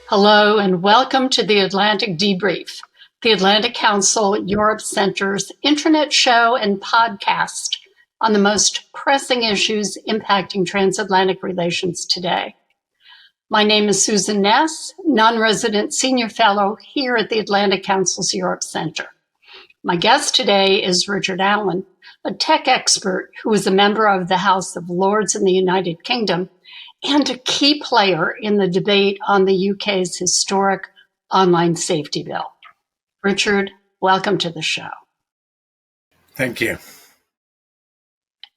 Hello and welcome to the Atlantic Debrief, the Atlantic Council Europe Center's internet show and podcast on the most pressing issues impacting transatlantic relations today. My name is Susan Ness, non-resident senior fellow here at the Atlantic Council's Europe Center. My guest today is Richard Allan, a tech expert who is a member of the House of Lords in the United Kingdom and a key player in the debate on the UK's historic online safety bill. Richard, welcome to the show. Thank you.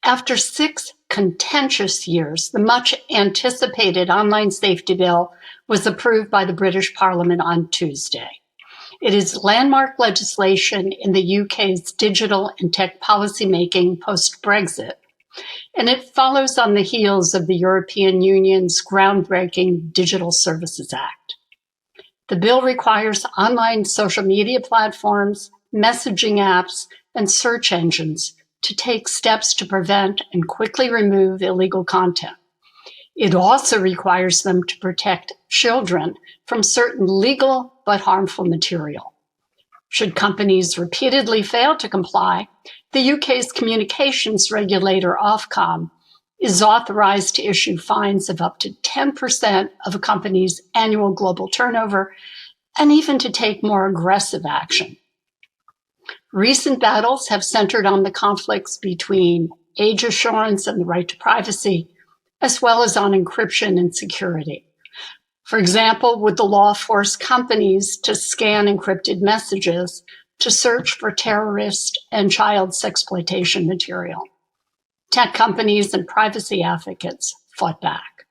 After 6 contentious years, the much anticipated online safety bill was approved by the British Parliament on Tuesday. It is landmark legislation in the UK's digital and tech policymaking post-Brexit, and it follows on the heels of the European Union's groundbreaking Digital Services Act. The bill requires online social media platforms, messaging apps, and search engines to take steps to prevent and quickly remove illegal content. It also requires them to protect children from certain legal but harmful material. Should companies repeatedly fail to comply, the UK's communications regulator, Ofcom, is authorized to issue fines of up to 10% of a company's annual global turnover, and even to take more aggressive action. Recent battles have centered on the conflicts between age assurance and the right to privacy, as well as on encryption and security. For example, would the law force companies to scan encrypted messages to search for terrorist and child sexploitation material? Tech companies and privacy advocates fought back.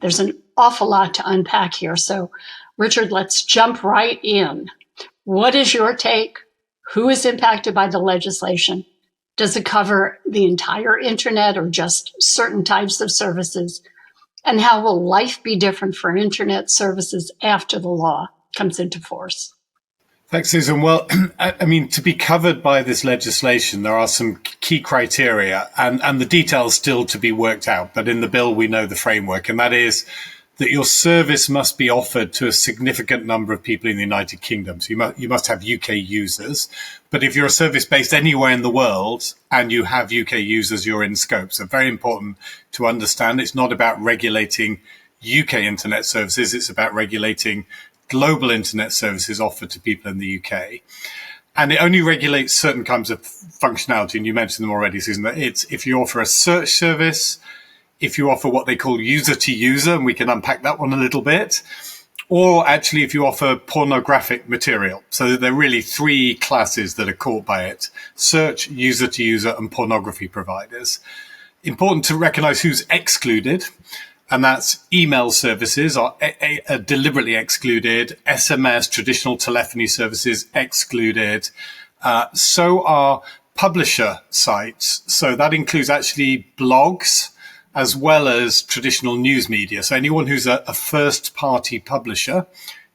There's an awful lot to unpack here, so Richard, let's jump right in. What is your take? Who is impacted by the legislation? Does it cover the entire internet or just certain types of services? And how will life be different for internet services after the law comes into force? Thanks, Susan. Well, I mean, to be covered by this legislation, there are some key criteria and the details still to be worked out. But in the bill, we know the framework, and that is that your service must be offered to a significant number of people in the United Kingdom. So you must have UK users. But if you're a service based anywhere in the world and you have UK users, you're in scope. So very important to understand. It's not about regulating UK internet services. It's about regulating global internet services offered to people in the UK. And it only regulates certain kinds of functionality. And you mentioned them already, Susan. It's if you offer a search service, if you offer what they call user to user, and we can unpack that one a little bit, or actually if you offer pornographic material. So there are really 3 classes that are caught by it: search, user to user, and pornography providers. Important to recognize who's excluded, and that's email services are deliberately excluded, SMS, traditional telephony services excluded, so are publisher sites. So that includes actually blogs, as well as traditional news media. So anyone who's a first-party publisher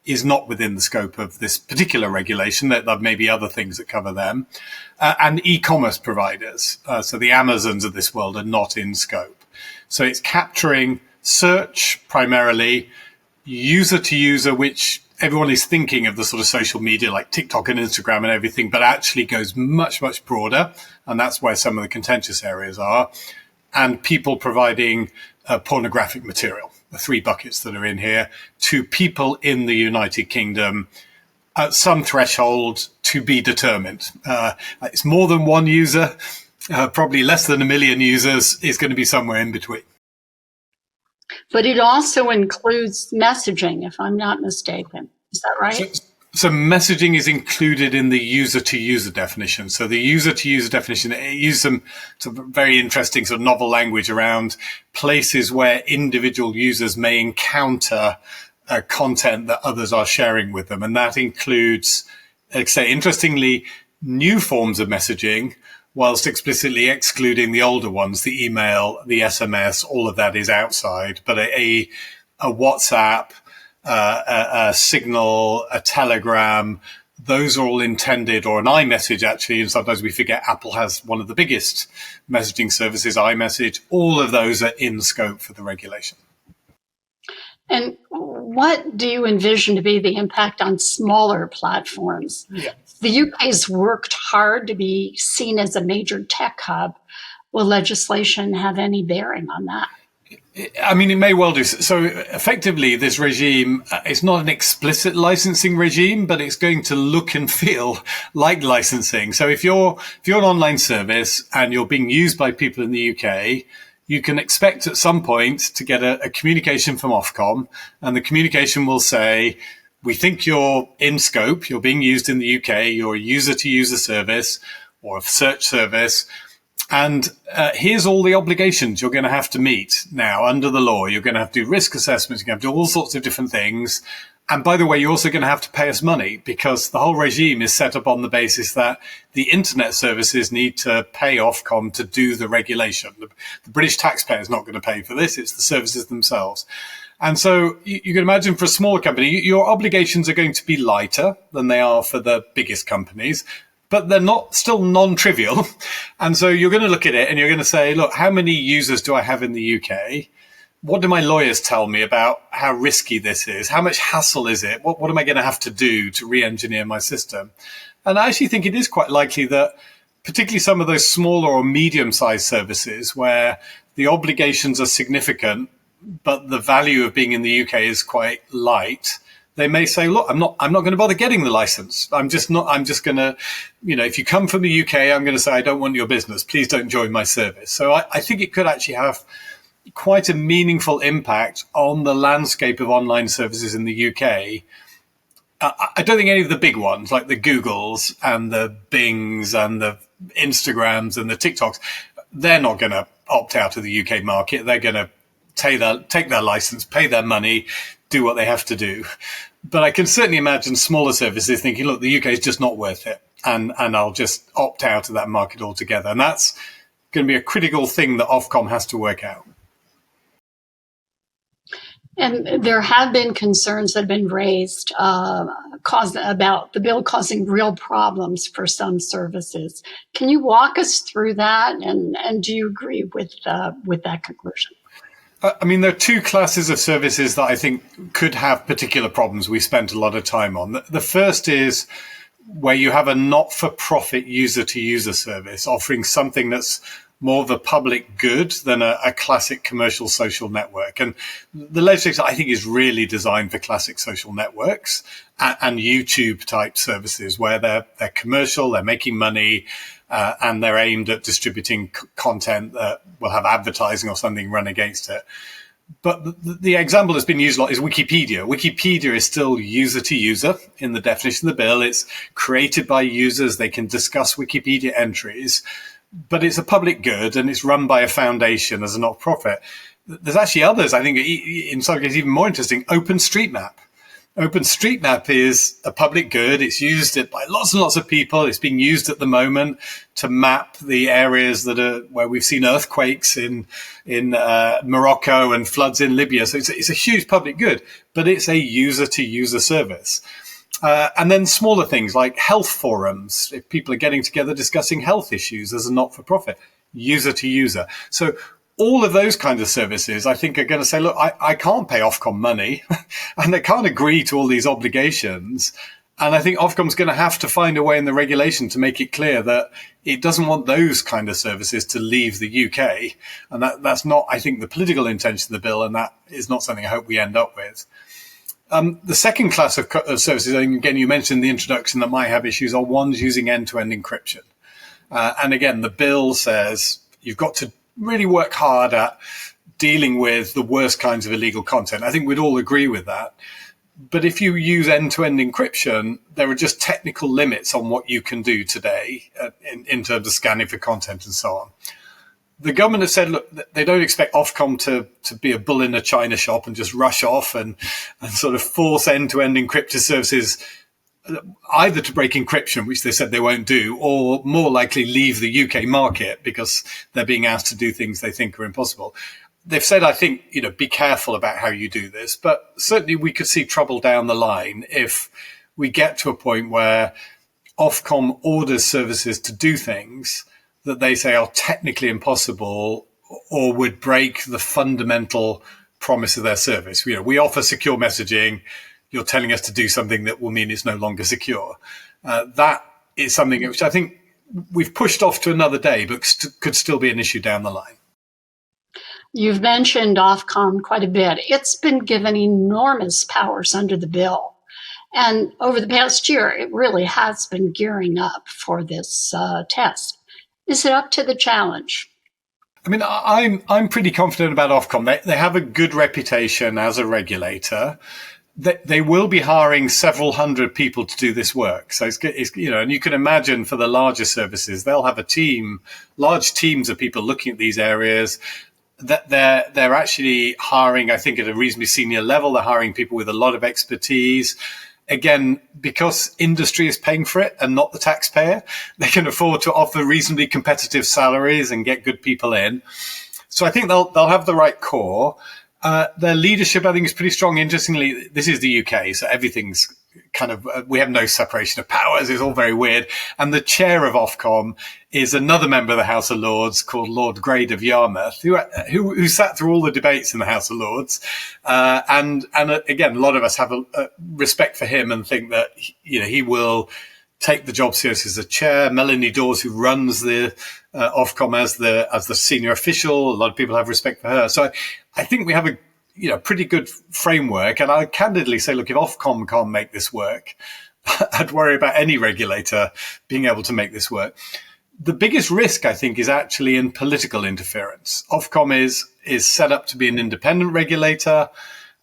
is not within the scope of this particular regulation. There may be other things that cover them. And e-commerce providers, so the Amazons of this world, are not in scope. So it's capturing search primarily, user to user, which everyone is thinking of the sort of social media like TikTok and Instagram and everything, but actually goes much, much broader. And that's where some of the contentious areas are. And people providing pornographic material, the 3 buckets that are in here, to people in the United Kingdom at some threshold to be determined. It's more than 1 user, probably less than 1 million users, is going to be somewhere in between. But it also includes messaging, if I'm not mistaken. Is that right? So messaging is included in the user-to-user definition. So the user-to-user definition, it uses some very interesting sort of novel language around places where individual users may encounter content that others are sharing with them. And that includes, say, interestingly, new forms of messaging, whilst explicitly excluding the older ones, the email, the SMS, all of that is outside. But a WhatsApp, a Signal, a Telegram, those are all intended, or an iMessage actually, and sometimes we forget Apple has one of the biggest messaging services, iMessage. All of those are in scope for the regulation. And what do you envision to be the impact on smaller platforms? Yeah. The UK's worked hard to be seen as a major tech hub. Will legislation have any bearing on that? I mean, it may well do. So effectively, this regime, it's not an explicit licensing regime, but it's going to look and feel like licensing. So if you're an online service and you're being used by people in the UK, you can expect at some point to get a communication from Ofcom, and the communication will say, we think you're in scope, you're being used in the UK, you're a user-to-user service or a search service, and here's all the obligations you're going to have to meet now under the law. You're going to have to do risk assessments, you're going to have to do all sorts of different things. And by the way, you're also going to have to pay us money, because the whole regime is set up on the basis that the internet services need to pay Ofcom to do the regulation. The British taxpayer is not going to pay for this. It's the services themselves. And so you can imagine for a smaller company, your obligations are going to be lighter than they are for the biggest companies, but they're not still non-trivial. And so you're going to look at it and you're going to say, look, how many users do I have in the UK? What do my lawyers tell me about how risky this is? How much hassle is it? What am I going to have to do to re-engineer my system? And I actually think it is quite likely that particularly some of those smaller or medium-sized services where the obligations are significant, but the value of being in the UK is quite light, they may say, look, I'm not going to bother getting the license. I'm just going to, if you come from the UK, I'm going to say, I don't want your business. Please don't join my service. So I think it could actually have quite a meaningful impact on the landscape of online services in the UK. I don't think any of the big ones like the Googles and the Bings and the Instagrams and the TikToks, they're not going to opt out of the UK market. They're going to take their license, pay their money, do what they have to do. But I can certainly imagine smaller services thinking, look, the UK is just not worth it. And I'll just opt out of that market altogether. And that's going to be a critical thing that Ofcom has to work out. And there have been concerns that have been raised about the bill causing real problems for some services. Can you walk us through that? And do you agree with that conclusion? I mean, there are two classes of services that I think could have particular problems we spent a lot of time on. The first is where you have a not-for-profit user-to-user service offering something that's more of a public good than a classic commercial social network. And the legislation, I think, is really designed for classic social networks and YouTube type services where they're commercial, they're making money, and they're aimed at distributing content that will have advertising or something run against it. But the example that's been used a lot is Wikipedia. Wikipedia is still user to user in the definition of the bill. It's created by users. They can discuss Wikipedia entries, but it's a public good and it's run by a foundation as a not-profit. There's actually others, I think, in some cases even more interesting. OpenStreetMap. OpenStreetMap is a public good. It's used by lots and lots of people. It's being used at the moment to map the areas where we've seen earthquakes in Morocco and floods in Libya. So it's a huge public good, but it's a user-to-user service. And then smaller things like health forums, if people are getting together discussing health issues as a not-for-profit, user-to-user. So all of those kinds of services, I think, are going to say, look, I can't pay Ofcom money and I can't agree to all these obligations. And I think Ofcom's going to have to find a way in the regulation to make it clear that it doesn't want those kind of services to leave the UK. And that's not, I think, the political intention of the bill. And that is not something I hope we end up with. The second class of services, again, you mentioned the introduction that might have issues, are ones using end-to-end encryption. And again, the bill says you've got to really work hard at dealing with the worst kinds of illegal content. I think we'd all agree with that. But if you use end-to-end encryption, there are just technical limits on what you can do today in terms of scanning for content and so on. The government has said, look, they don't expect Ofcom to be a bull in a china shop and just rush off and sort of force end-to-end encrypted services either to break encryption, which they said they won't do, or more likely leave the UK market because they're being asked to do things they think are impossible. They've said, I think, be careful about how you do this, but certainly we could see trouble down the line if we get to a point where Ofcom orders services to do things that they say are technically impossible or would break the fundamental promise of their service. We offer secure messaging. You're telling us to do something that will mean it's no longer secure. That is something which I think we've pushed off to another day, but could still be an issue down the line. You've mentioned Ofcom quite a bit. It's been given enormous powers under the bill. And over the past year, it really has been gearing up for this test. Is it up to the challenge? I mean, I'm pretty confident about Ofcom. They have a good reputation as a regulator. They will be hiring several hundred people to do this work. So it's and you can imagine for the larger services, they'll have a team, large teams of people looking at these areas. That they're actually hiring, I think, at a reasonably senior level. They're hiring people with a lot of expertise. Again, because industry is paying for it and not the taxpayer, they can afford to offer reasonably competitive salaries and get good people in. So I think they'll have the right core. Their leadership, I think, is pretty strong. Interestingly, this is the UK, so everything's kind of, we have no separation of powers. It's all very weird. And the chair of Ofcom is another member of the House of Lords called Lord Grade of Yarmouth, who sat through all the debates in the House of Lords. And again, a lot of us have a respect for him and think that, he will take the job seriously as a chair. Melanie Dawes, who runs the Ofcom as the senior official, a lot of people have respect for her. So I think we have a pretty good framework. And I candidly say, look, if Ofcom can't make this work, I'd worry about any regulator being able to make this work. The biggest risk, I think, is actually in political interference. Ofcom is set up to be an independent regulator.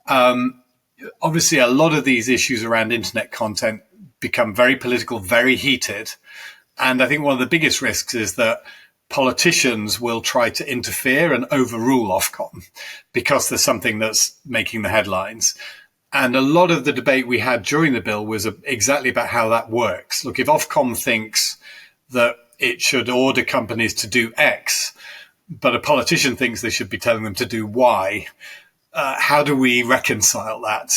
Obviously, a lot of these issues around internet content become very political, very heated. And I think one of the biggest risks is that politicians will try to interfere and overrule Ofcom because there's something that's making the headlines. And a lot of the debate we had during the bill was exactly about how that works. Look, if Ofcom thinks that it should order companies to do X, but a politician thinks they should be telling them to do Y, how do we reconcile that?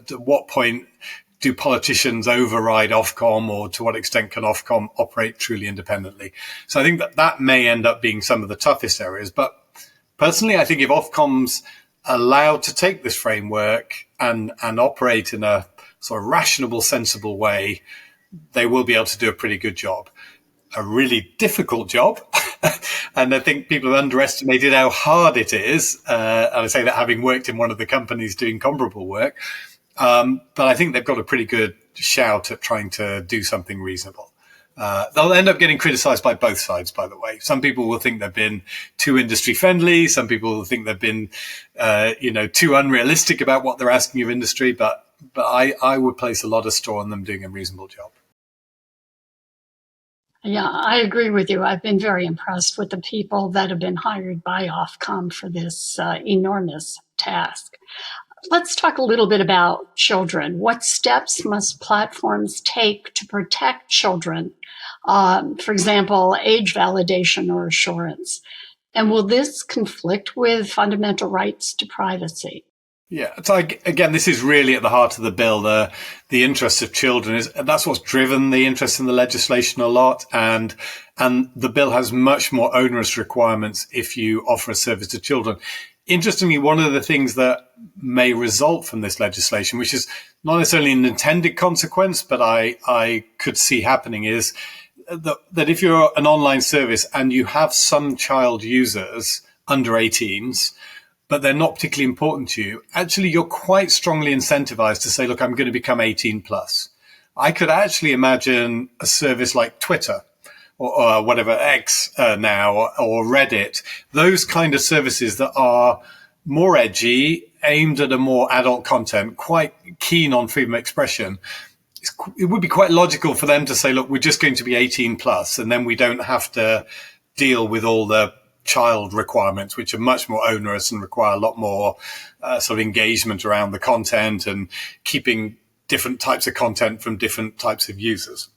To what point do politicians override Ofcom, or to what extent can Ofcom operate truly independently? So I think that may end up being some of the toughest areas. But personally, I think if Ofcom's allowed to take this framework and operate in a sort of rational, sensible way, they will be able to do a pretty good job. A really difficult job. And I think people have underestimated how hard it is. And I say that having worked in one of the companies doing comparable work. But I think they've got a pretty good shout at trying to do something reasonable. They'll end up getting criticized by both sides, by the way. Some people will think they've been too industry friendly. Some people will think they've been, too unrealistic about what they're asking of industry. But I would place a lot of store on them doing a reasonable job. Yeah, I agree with you. I've been very impressed with the people that have been hired by Ofcom for this enormous task. Let's talk a little bit about children. What steps must platforms take to protect children? For example, age validation or assurance. And will this conflict with fundamental rights to privacy? Yeah. So again, this is really at the heart of the bill. The interests of children that's what's driven the interest in the legislation a lot. And the bill has much more onerous requirements if you offer a service to children. Interestingly, one of the things that may result from this legislation, which is not necessarily an intended consequence, but I could see happening, is that if you're an online service and you have some child users under 18s, but they're not particularly important to you, actually you're quite strongly incentivized to say, look, I'm going to become 18 plus. I could actually imagine a service like Twitter or whatever, X now, or Reddit, those kind of services that are more edgy, aimed at a more adult content, quite keen on freedom of expression. It would be quite logical for them to say, look, we're just going to be 18 plus, and then we don't have to deal with all the child requirements, which are much more onerous and require a lot more sort of engagement around the content and keeping different types of content from different types of users.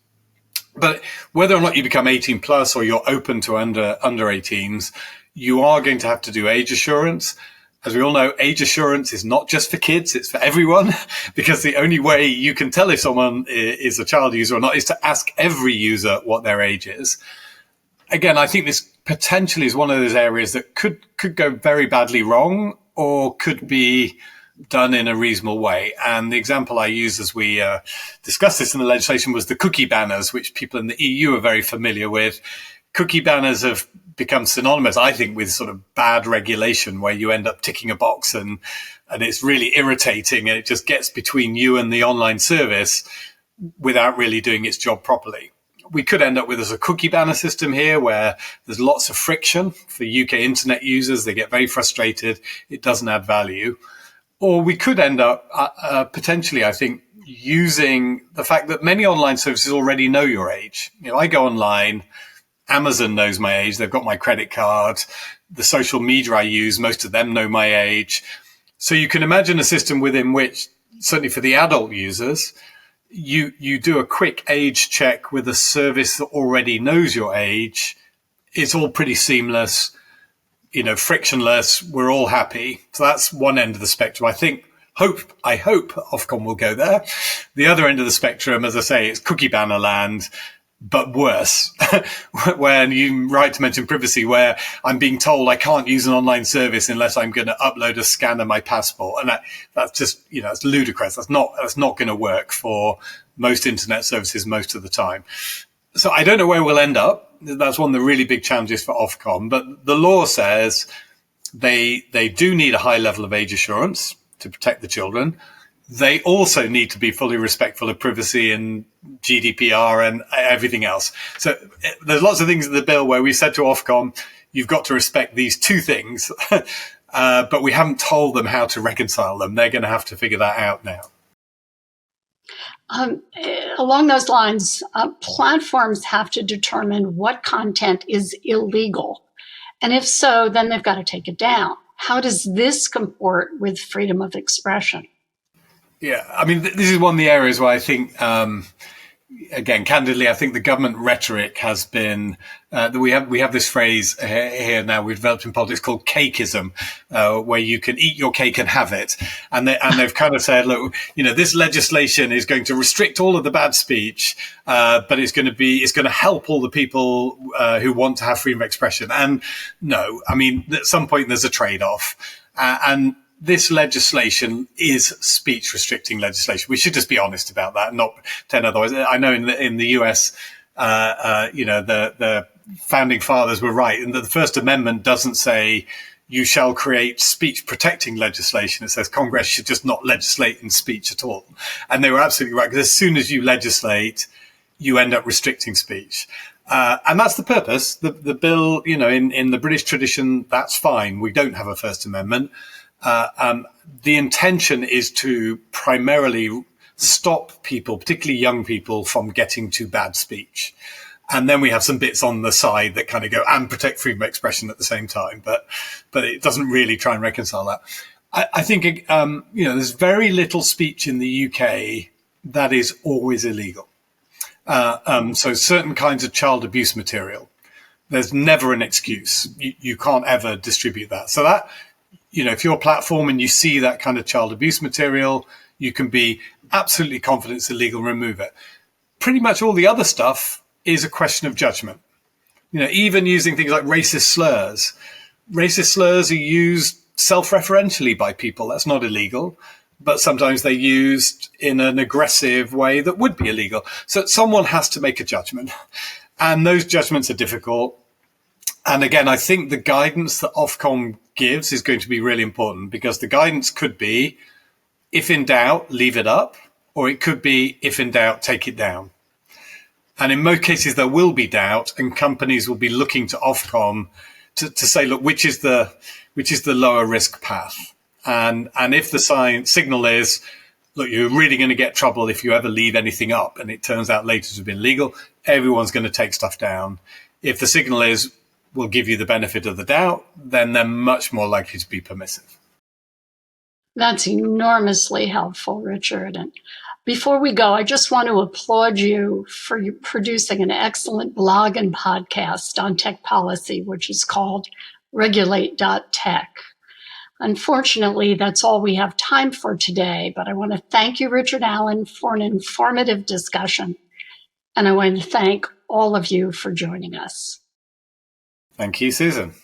But whether or not you become 18 plus or you're open to under 18s, you are going to have to do age assurance. As we all know, age assurance is not just for kids, it's for everyone, because the only way you can tell if someone is a child user or not is to ask every user what their age is. Again, I think this potentially is one of those areas that could go very badly wrong, or could be done in a reasonable way. And the example I use as we discussed this in the legislation was the cookie banners, which people in the EU are very familiar with. Cookie banners have become synonymous, I think, with sort of bad regulation, where you end up ticking a box and it's really irritating, and it just gets between you and the online service without really doing its job properly. We could end up with a cookie banner system here where there's lots of friction for UK internet users. They get very frustrated. It doesn't add value. Or we could end up potentially, I think, using the fact that many online services already know your age. You know, I go online, Amazon knows my age. They've got my credit card. The social media I use, most of them know my age. So you can imagine a system within which, certainly for the adult users, you do a quick age check with a service that already knows your age. It's all pretty seamless, you know, frictionless. We're all happy. So that's one end of the spectrum. I hope Ofcom will go there. The other end of the spectrum, as I say, it's cookie banner land, but worse. When you right to mention privacy, where I'm being told I can't use an online service unless I'm going to upload a scan of my passport. And that's just, you know, it's ludicrous. That's not going to work for most internet services most of the time. So I don't know where we'll end up. That's one of the really big challenges for Ofcom. But the law says they do need a high level of age assurance to protect the children. They also need to be fully respectful of privacy and GDPR and everything else. So there's lots of things in the bill where we said to Ofcom, you've got to respect these two things, but we haven't told them how to reconcile them. They're going to have to figure that out now. Along those lines, platforms have to determine what content is illegal. And if so, then they've got to take it down. How does this comport with freedom of expression? Yeah, I mean, this is one of the areas where I think, again, candidly, I think the government rhetoric has been that we have this phrase here now we've developed in politics called cakeism, where you can eat your cake and have it, and they've kind of said, look, you know, this legislation is going to restrict all of the bad speech, but it's going to help all the people who want to have freedom of expression. And no, I mean, at some point there's a trade-off, and this legislation is speech restricting legislation. We should just be honest about that and not pretend otherwise. I know in the US, you know, the founding fathers were right, and that the First Amendment doesn't say you shall create speech protecting legislation. It says Congress should just not legislate in speech at all. And they were absolutely right, because as soon as you legislate, you end up restricting speech. And that's the purpose. The bill, you know, in the British tradition, that's fine. We don't have a First Amendment. The intention is to primarily stop people, particularly young people, from getting to bad speech. And then we have some bits on the side that kind of go and protect freedom of expression at the same time. But it doesn't really try and reconcile that. I think, you know, there's very little speech in the UK that is always illegal. So certain kinds of child abuse material, there's never an excuse. You can't ever distribute that. So that, you know, if you're a platform and you see that kind of child abuse material, you can be absolutely confident it's illegal and remove it. Pretty much all the other stuff is a question of judgment. You know, even using things like racist slurs. Racist slurs are used self-referentially by people. That's not illegal, but sometimes they're used in an aggressive way that would be illegal. So someone has to make a judgment, and those judgments are difficult. And again, I think the guidance that Ofcom gives is going to be really important, because the guidance could be, if in doubt, leave it up, or it could be, if in doubt, take it down. And in most cases, there will be doubt, and companies will be looking to Ofcom to say, look, which is the lower risk path? And if the signal is, look, you're really going to get trouble if you ever leave anything up, and it turns out later to have been legal, everyone's going to take stuff down. If the signal is, we'll give you the benefit of the doubt, then they're much more likely to be permissive. That's enormously helpful, Richard. And before we go, I just want to applaud you for producing an excellent blog and podcast on tech policy, which is called regulate.tech. Unfortunately, that's all we have time for today, but I want to thank you, Richard Allan, for an informative discussion. And I want to thank all of you for joining us. Thank you, Susan.